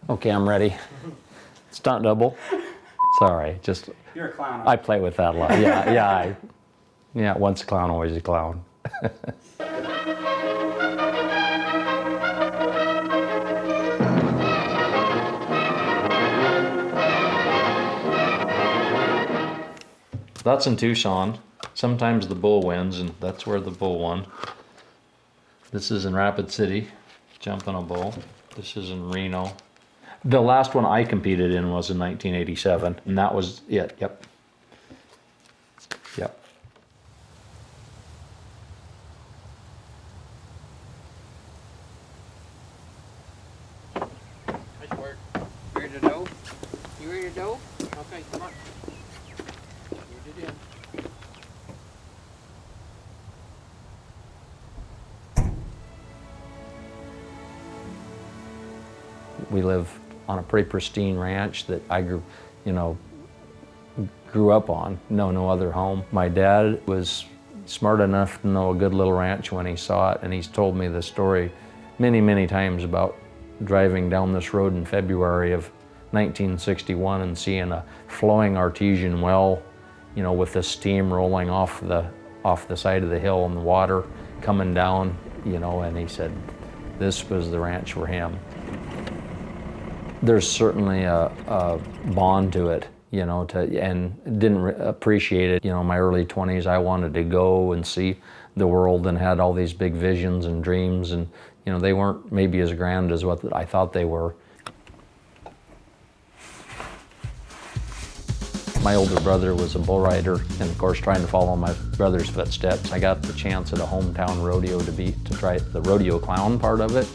Okay, I'm ready. Stunt double. Sorry, just. You're a clown. I play with that a lot. Yeah, once a clown, always a clown. That's in Tucson. Sometimes the bull wins, and that's where the bull won. This is in Rapid City, jumping a bull. This is in Reno. The last one I competed in was in 1987, and that was it. Yep. Nice work. Ready to go? You ready to go? Okay, come on. Get it in. We live on a pretty pristine ranch that I grew up on. No other home. My dad was smart enough to know a good little ranch when he saw it, and he's told me the story many times about driving down this road in February of 1961 and seeing a flowing artesian well, with the steam rolling off the side of the hill and the water coming down, and he said this was the ranch for him. There's certainly a bond to it, and didn't appreciate it. In my early 20s, I wanted to go and see the world and had all these big visions and dreams, and they weren't maybe as grand as what I thought they were. My older brother was a bull rider, and of course trying to follow my brother's footsteps. I got the chance at a hometown rodeo to try the rodeo clown part of it,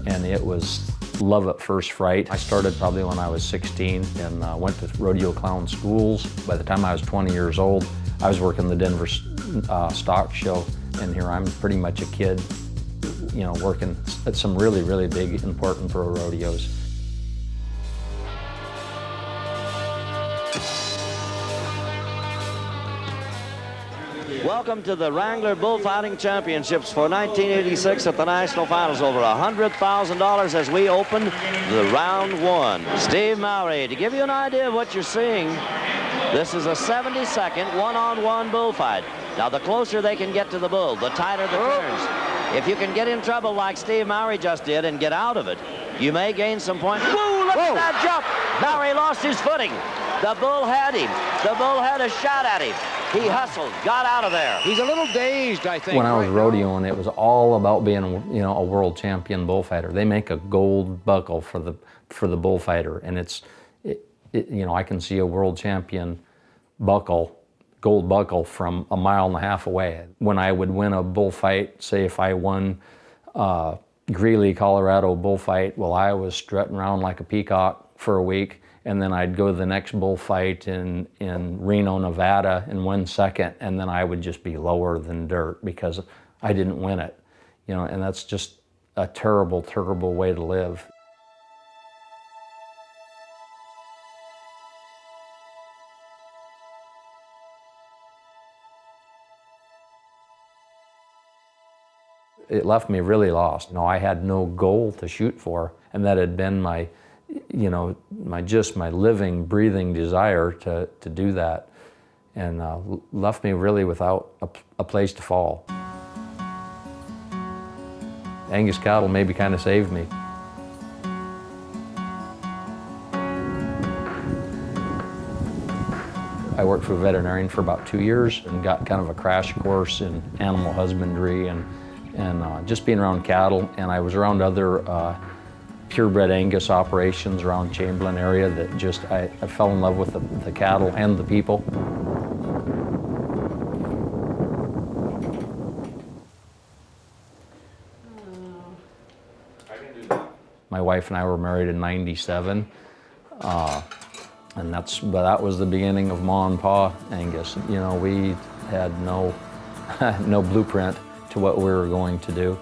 and it was love at first fright. I started probably when I was 16 and went to rodeo clown schools. By the time I was 20 years old, I was working the Denver stock show, and here I'm pretty much a kid, working at some really big, important pro rodeos. Welcome to the Wrangler Bullfighting Championships for 1986 at the National Finals. Over $100,000 as we open the round one. Steve Mowry, to give you an idea of what you're seeing, this is a 70-second one-on-one bullfight. Now, the closer they can get to the bull, the tighter the turns. If you can get in trouble like Steve Mowry just did and get out of it, you may gain some points. Whoa, look at that jump! Mowry lost his footing. The bull had him. The bull had a shot at him. He hustled, got out of there. He's a little dazed, I think. When I was rodeoing, it was all about being, a world champion bullfighter. They make a gold buckle for the bullfighter, and I can see a world champion gold buckle from a mile and a half away. When I would win a bullfight, say if I won Greeley, Colorado bullfight, well, I was strutting around like a peacock for a week. And then I'd go to the next bullfight in Reno, Nevada in 1 second, and then I would just be lower than dirt because I didn't win it. And that's just a terrible way to live. It left me really lost. I had no goal to shoot for, and that had been my living, breathing desire to do that, and left me really without a place to fall. Angus cattle maybe kind of saved me. I worked for a veterinarian for about 2 years and got kind of a crash course in animal husbandry and just being around cattle, and I was around other purebred Angus operations around Chamberlain area that I fell in love with the cattle and the people. My wife and I were married in '97, and that was the beginning of Ma Pa Angus. We had no blueprint to what we were going to do.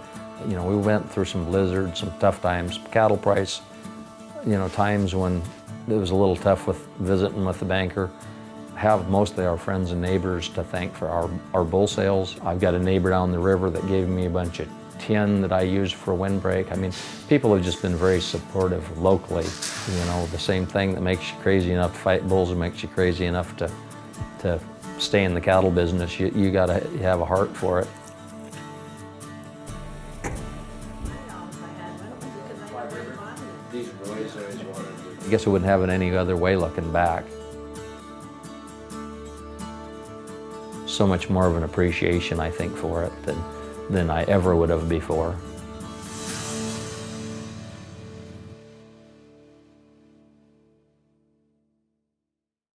We went through some blizzards, some tough times, cattle price, times when it was a little tough with visiting with the banker. Have mostly our friends and neighbors to thank for our bull sales. I've got a neighbor down the river that gave me a bunch of tin that I use for windbreak. I mean, people have just been very supportive locally. You know, the same thing that makes you crazy enough to fight bulls and makes you crazy enough to stay in the cattle business. You got to have a heart for it. I guess I wouldn't have it any other way looking back. So much more of an appreciation, I think, for it than I ever would have before.